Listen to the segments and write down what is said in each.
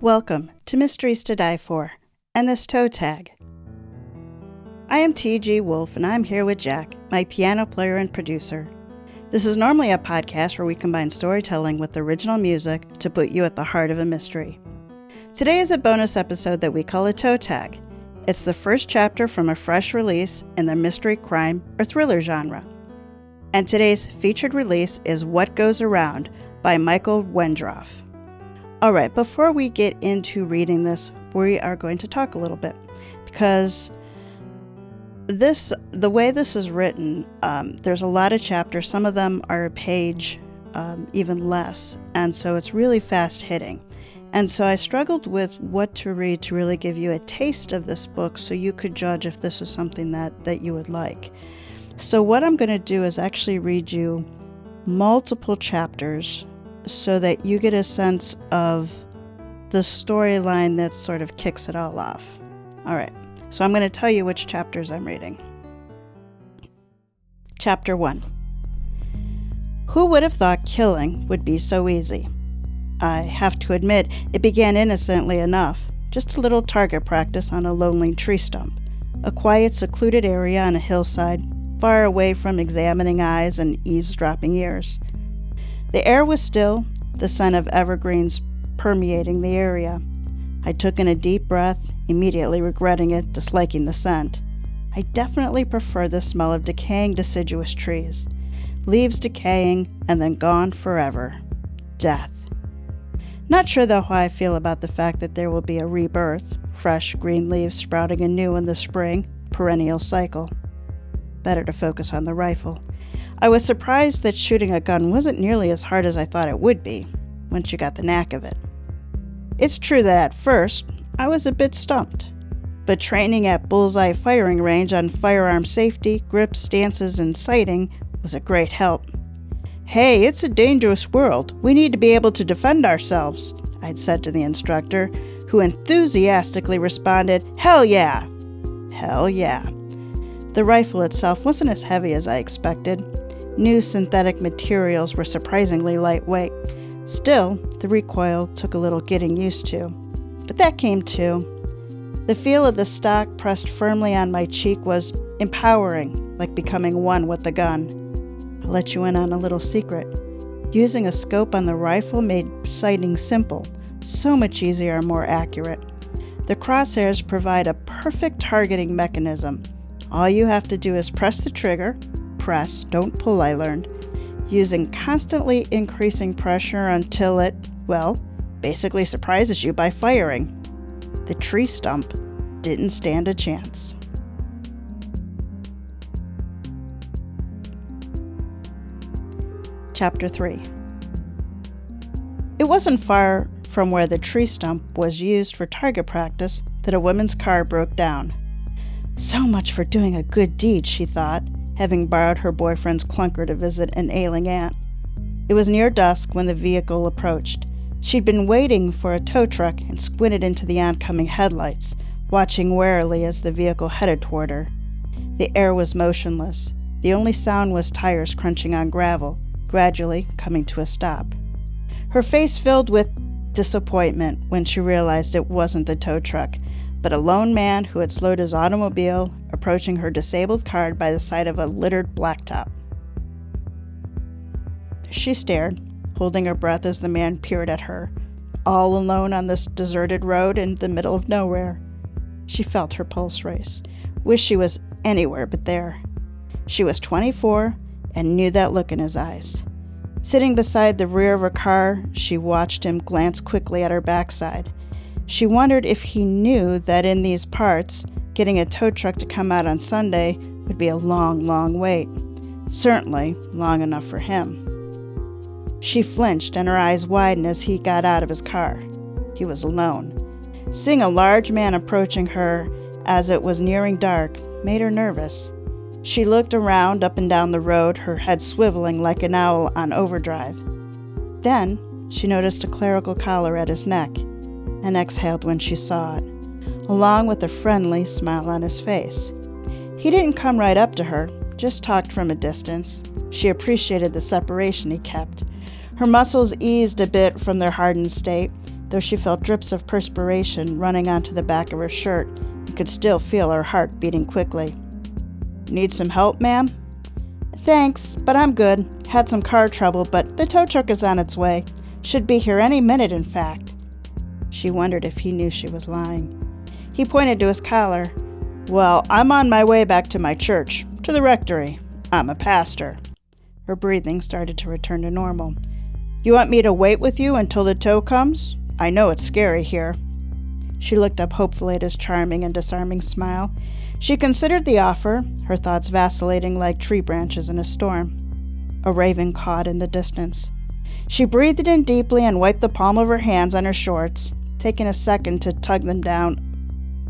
Welcome to Mysteries to Die For and this toe tag. I am TG Wolff and I'm here with Jack, my piano player and producer. This is normally a podcast where we combine storytelling with original music to put you at the heart of a mystery. Today is a bonus episode that we call a toe tag. It's the first chapter from a fresh release in the mystery, crime, or thriller genre. And today's featured release is What Goes Around by Michael Wendroff. Alright, before we get into reading this, we are going to talk a little bit because the way this is written, there's a lot of chapters. Some of them are a page, even less, and so it's really fast hitting. And so I struggled with what to read to really give you a taste of this book so you could judge if this is something that you would like. So what I'm going to do is actually read you multiple chapters so that you get a sense of the storyline that sort of kicks it all off. All right, so I'm going to tell you which chapters I'm reading. Chapter 1. Who would have thought killing would be so easy? I have to admit, it began innocently enough, just a little target practice on a lonely tree stump, a quiet, secluded area on a hillside, far away from examining eyes and eavesdropping ears. The air was still, the scent of evergreens permeating the area. I took in a deep breath, immediately regretting it, disliking the scent. I definitely prefer the smell of decaying deciduous trees. Leaves decaying and then gone forever. Death. Not sure though how I feel about the fact that there will be a rebirth, fresh green leaves sprouting anew in the spring, perennial cycle. Better to focus on the rifle. I was surprised that shooting a gun wasn't nearly as hard as I thought it would be, once you got the knack of it. It's true that at first, I was a bit stumped, but training at Bullseye Firing Range on firearm safety, grip, stances, and sighting was a great help. Hey, it's a dangerous world. We need to be able to defend ourselves, I'd said to the instructor, who enthusiastically responded, "Hell yeah!" Hell yeah. The rifle itself wasn't as heavy as I expected. New synthetic materials were surprisingly lightweight. Still, the recoil took a little getting used to. But that came too. The feel of the stock pressed firmly on my cheek was empowering, like becoming one with the gun. I'll let you in on a little secret. Using a scope on the rifle made sighting simple, so much easier and more accurate. The crosshairs provide a perfect targeting mechanism. All you have to do is press the trigger, press, don't pull I learned, using constantly increasing pressure until it, well, basically surprises you by firing. The tree stump didn't stand a chance. Chapter 3. It wasn't far from where the tree stump was used for target practice that a woman's car broke down. So much for doing a good deed, she thought, having borrowed her boyfriend's clunker to visit an ailing aunt. It was near dusk when the vehicle approached. She'd been waiting for a tow truck and squinted into the oncoming headlights, watching warily as the vehicle headed toward her. The air was motionless. The only sound was tires crunching on gravel, gradually coming to a stop. Her face filled with disappointment when she realized it wasn't the tow truck, but a lone man who had slowed his automobile, approaching her disabled car by the side of a littered blacktop. She stared, holding her breath as the man peered at her, all alone on this deserted road in the middle of nowhere. She felt her pulse race, wished she was anywhere but there. She was 24 and knew that look in his eyes. Sitting beside the rear of her car, she watched him glance quickly at her backside. She wondered if he knew that in these parts, getting a tow truck to come out on Sunday would be a long, long wait. Certainly long enough for him. She flinched and her eyes widened as he got out of his car. He was alone. Seeing a large man approaching her as it was nearing dark made her nervous. She looked around up and down the road, her head swiveling like an owl on overdrive. Then she noticed a clerical collar at his neck and exhaled when she saw it, along with a friendly smile on his face. He didn't come right up to her, just talked from a distance. She appreciated the separation he kept. Her muscles eased a bit from their hardened state, though she felt drips of perspiration running onto the back of her shirt and could still feel her heart beating quickly. "Need some help, ma'am?" "Thanks, but I'm good. Had some car trouble, but the tow truck is on its way. Should be here any minute, in fact." She wondered if he knew she was lying. He pointed to his collar. "Well, I'm on my way back to my church, to the rectory. I'm a pastor." Her breathing started to return to normal. "You want me to wait with you until the tow comes? I know it's scary here." She looked up hopefully at his charming and disarming smile. She considered the offer, her thoughts vacillating like tree branches in a storm. A raven cawed in the distance. She breathed in deeply and wiped the palm of her hands on her shorts, taking a second to tug them down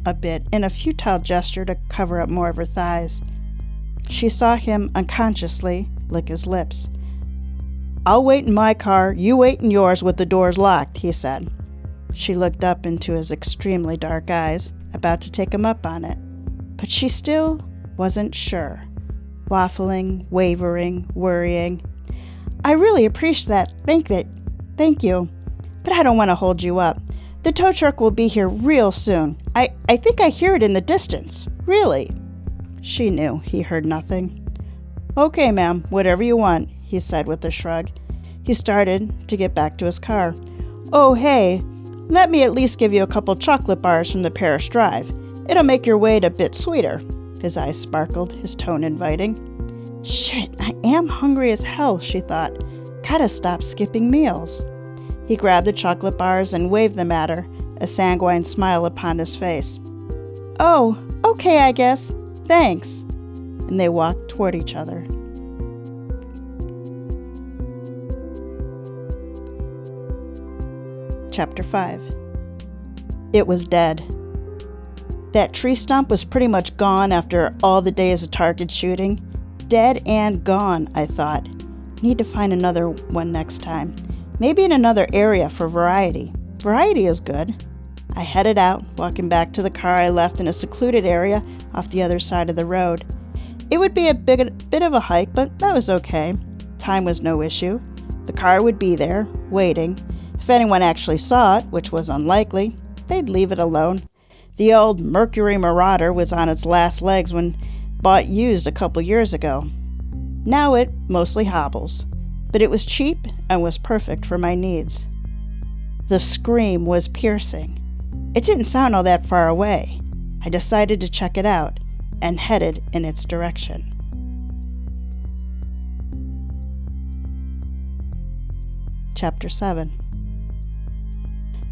a bit in a futile gesture to cover up more of her thighs. She saw him unconsciously lick his lips. "I'll wait in my car, you wait in yours with the doors locked," he said. She looked up into his extremely dark eyes, about to take him up on it. But she still wasn't sure. Waffling, wavering, worrying. "I really appreciate that. Thank you. But I don't want to hold you up. The tow truck will be here real soon. I think I hear it in the distance. Really." She knew he heard nothing. "Okay, ma'am, whatever you want," he said with a shrug. He started to get back to his car. "Oh, hey, let me at least give you a couple chocolate bars from the Parish Drive. It'll make your wait a bit sweeter." His eyes sparkled, his tone inviting. "Shit, I am hungry as hell," she thought. "Gotta stop skipping meals." He grabbed the chocolate bars and waved them at her, a sanguine smile upon his face. "Oh, okay, I guess. Thanks." And they walked toward each other. Chapter 5. It was dead. That tree stump was pretty much gone after all the days of target shooting. Dead and gone, I thought. Need to find another one next time. Maybe in another area for variety. Variety is good. I headed out, walking back to the car I left in a secluded area off the other side of the road. It would be a bit of a hike, but that was okay. Time was no issue. The car would be there, waiting. If anyone actually saw it, which was unlikely, they'd leave it alone. The old Mercury Marauder was on its last legs when bought used a couple years ago. Now it mostly hobbles, but it was cheap and was perfect for my needs. The scream was piercing. It didn't sound all that far away. I decided to check it out and headed in its direction. Chapter 7.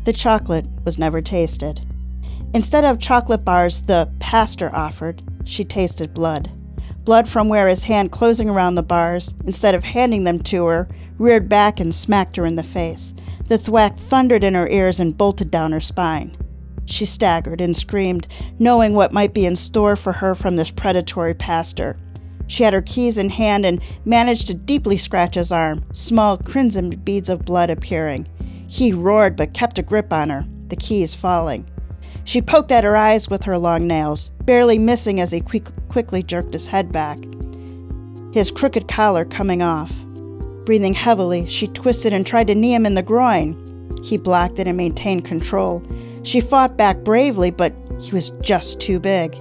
The chocolate was never tasted. Instead of chocolate bars the pastor offered, she tasted blood. Blood from where his hand closing around the bars, instead of handing them to her, reared back and smacked her in the face. The thwack thundered in her ears and bolted down her spine. She staggered and screamed, knowing what might be in store for her from this predatory pastor. She had her keys in hand and managed to deeply scratch his arm, small crimson beads of blood appearing. He roared but kept a grip on her, the keys falling. She poked at her eyes with her long nails, barely missing as he quickly jerked his head back, his crooked collar coming off. Breathing heavily, she twisted and tried to knee him in the groin. He blocked it and maintained control. She fought back bravely, but he was just too big.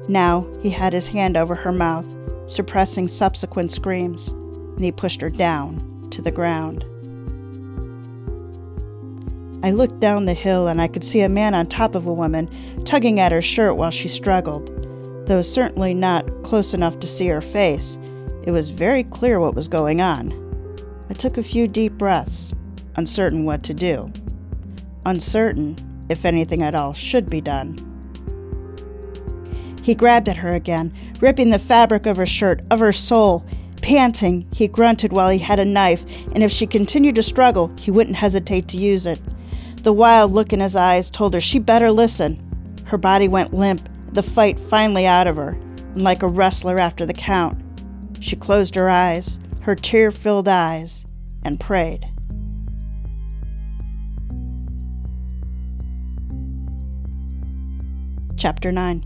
Now he had his hand over her mouth, suppressing subsequent screams, and he pushed her down to the ground. I looked down the hill and I could see a man on top of a woman, tugging at her shirt while she struggled. Though certainly not close enough to see her face, it was very clear what was going on. I took a few deep breaths, uncertain what to do. Uncertain if anything at all should be done. He grabbed at her again, ripping the fabric of her shirt, of her soul. Panting, he grunted while he had a knife, and if she continued to struggle, he wouldn't hesitate to use it. The wild look in his eyes told her she better listen. Her body went limp, the fight finally out of her, and like a wrestler after the count. She closed her eyes, her tear-filled eyes, and prayed. Chapter 9.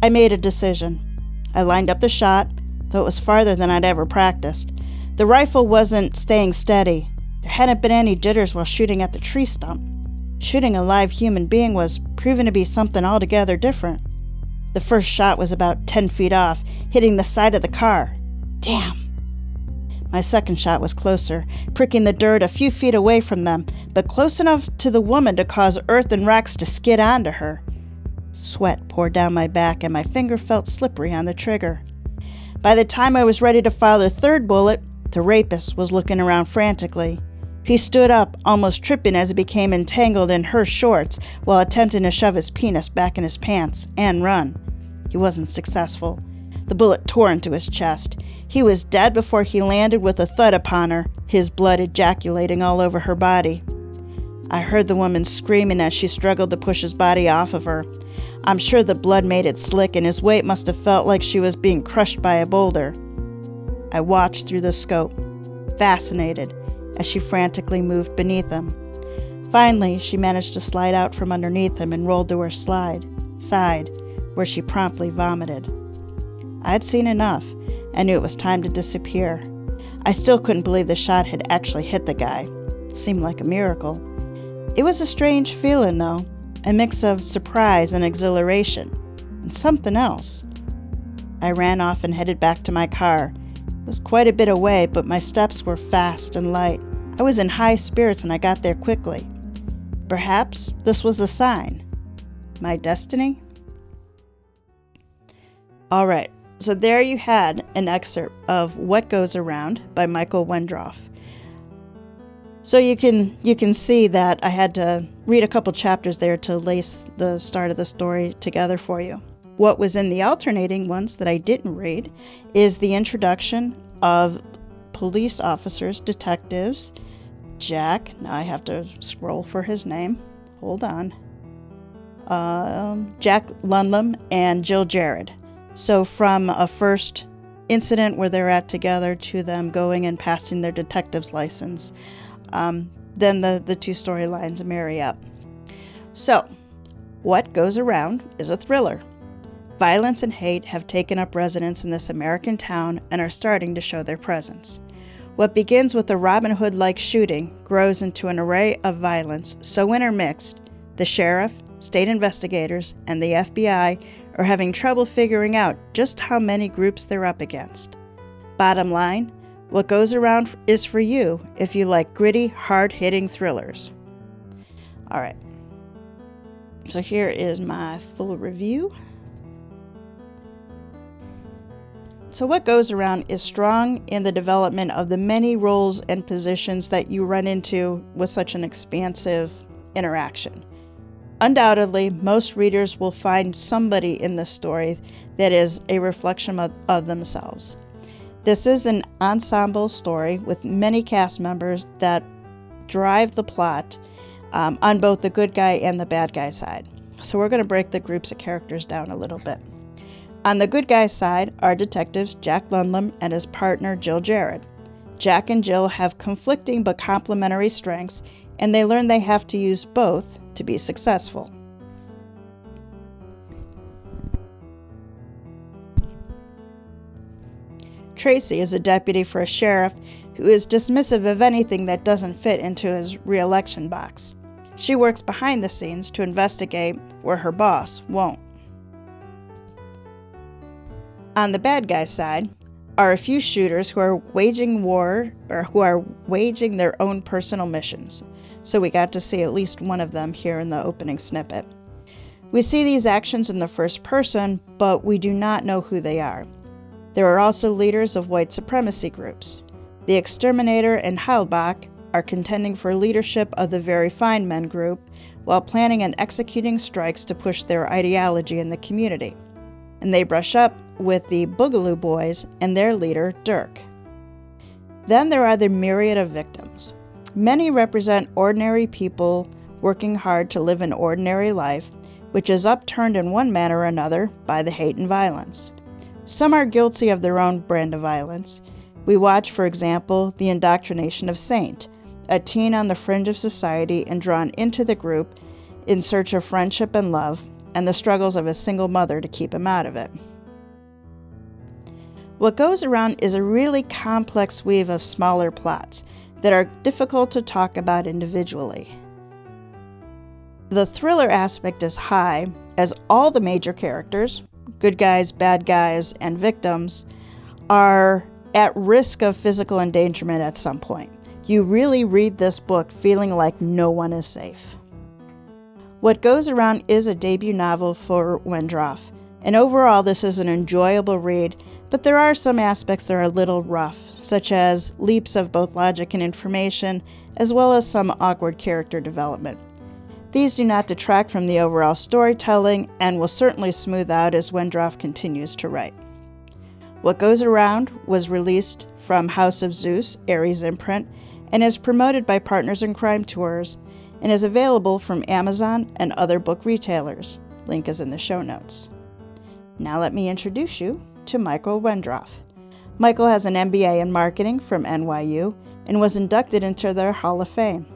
I made a decision. I lined up the shot, though it was farther than I'd ever practiced. The rifle wasn't staying steady. It There hadn't been any jitters while shooting at the tree stump. Shooting a live human being was proven to be something altogether different. The first shot was about 10 feet off, hitting the side of the car. Damn. My second shot was closer, pricking the dirt a few feet away from them, but close enough to the woman to cause earth and rocks to skid onto her. Sweat poured down my back and my finger felt slippery on the trigger. By the time I was ready to fire the third bullet, the rapist was looking around frantically. He stood up, almost tripping as he became entangled in her shorts while attempting to shove his penis back in his pants and run. He wasn't successful. The bullet tore into his chest. He was dead before he landed with a thud upon her, his blood ejaculating all over her body. I heard the woman screaming as she struggled to push his body off of her. I'm sure the blood made it slick and his weight must have felt like she was being crushed by a boulder. I watched through the scope, fascinated, as she frantically moved beneath him. Finally, she managed to slide out from underneath him and rolled to her side, where she promptly vomited. I'd seen enough. I knew it was time to disappear. I still couldn't believe the shot had actually hit the guy. It seemed like a miracle. It was a strange feeling, though, a mix of surprise and exhilaration, and something else. I ran off and headed back to my car. It was quite a bit away, but my steps were fast and light. I was in high spirits and I got there quickly. Perhaps this was a sign. My destiny? All right, so there you had an excerpt of What Goes Around by Michael Wendroff. So you can see that I had to read a couple chapters there to lace the start of the story together for you. What was in the alternating ones that I didn't read is the introduction of police officers, detectives, Jack, now I have to scroll for his name, hold on, Jack Lundlam and Jill Jared. So from a first incident where they're at together to them going and passing their detective's license, then the two storylines marry up. So, What Goes Around is a thriller. Violence and hate have taken up residence in this American town and are starting to show their presence. What begins with a Robin Hood-like shooting grows into an array of violence so intermixed, the sheriff, state investigators, and the FBI are having trouble figuring out just how many groups they're up against. Bottom line, What Goes Around is for you if you like gritty, hard-hitting thrillers. All right, so here is my full review. So What Goes Around is strong in the development of the many roles and positions that you run into with such an expansive interaction. Undoubtedly, most readers will find somebody in this story that is a reflection of themselves. This is an ensemble story with many cast members that drive the plot on both the good guy and the bad guy side. So we're going to break the groups of characters down a little bit. On the good guy side are detectives Jack Lundlam and his partner Jill Jared. Jack and Jill have conflicting but complementary strengths, and they learn they have to use both to be successful. Tracy is a deputy for a sheriff who is dismissive of anything that doesn't fit into his re-election box. She works behind the scenes to investigate where her boss won't. On the bad guy side are a few shooters who are waging war or who are waging their own personal missions. So we got to see at least one of them here in the opening snippet. We see these actions in the first person, but we do not know who they are. There are also leaders of white supremacy groups. The Exterminator and Heilbach are contending for leadership of the Very Fine Men group while planning and executing strikes to push their ideology in the community. And they brush up with the Boogaloo Boys and their leader, Dirk. Then there are the myriad of victims. Many represent ordinary people working hard to live an ordinary life, which is upturned in one manner or another by the hate and violence. Some are guilty of their own brand of violence. We watch, for example, the indoctrination of Saint, a teen on the fringe of society and drawn into the group in search of friendship and love, and the struggles of a single mother to keep him out of it. What Goes Around is a really complex weave of smaller plots, that are difficult to talk about individually. The thriller aspect is high, as all the major characters, good guys, bad guys, and victims, are at risk of physical endangerment at some point. You really read this book feeling like no one is safe. What Goes Around is a debut novel for Wendroff, and overall this is an enjoyable read, but there are some aspects that are a little rough, such as leaps of both logic and information, as well as some awkward character development. These do not detract from the overall storytelling and will certainly smooth out as Wendroff continues to write. What Goes Around was released from House of Zeus, Aries imprint, and is promoted by Partners in Crime Tours, and is available from Amazon and other book retailers. Link is in the show notes. Now let me introduce you to Michael Wendroff. Michael has an MBA in marketing from NYU and was inducted into their Hall of Fame.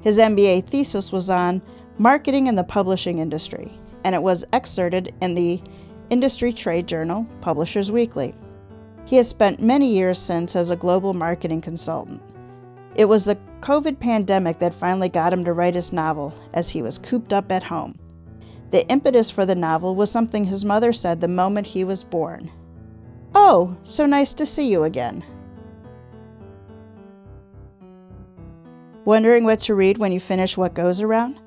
His MBA thesis was on marketing in the publishing industry, and it was excerpted in the industry trade journal, Publishers Weekly. He has spent many years since as a global marketing consultant. It was the COVID pandemic that finally got him to write his novel, as he was cooped up at home. The impetus for the novel was something his mother said the moment he was born. "Oh, so nice to see you again." Wondering what to read when you finish What Goes Around?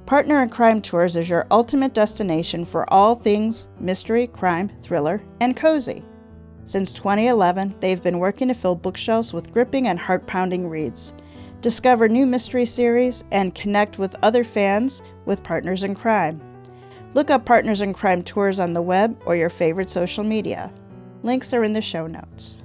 Partner in Crime Tours is your ultimate destination for all things mystery, crime, thriller, and cozy. Since 2011, they've been working to fill bookshelves with gripping and heart-pounding reads. Discover new mystery series and connect with other fans with Partners in Crime. Look up Partners in Crime Tours on the web or your favorite social media. Links are in the show notes.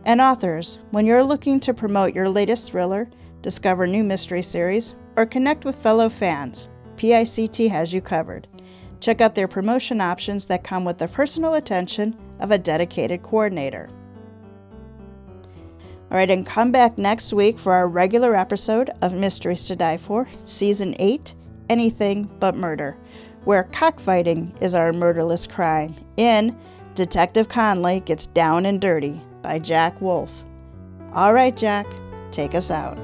And authors, when you're looking to promote your latest thriller, discover new mystery series, or connect with fellow fans, PICT has you covered. Check out their promotion options that come with the personal attention of a dedicated coordinator. All right, and come back next week for our regular episode of Mysteries to Die For, Season 8, Anything But Murder, where cockfighting is our murderless crime in Detective Conley Gets Down and Dirty by Jack Wolff. All right, Jack, take us out.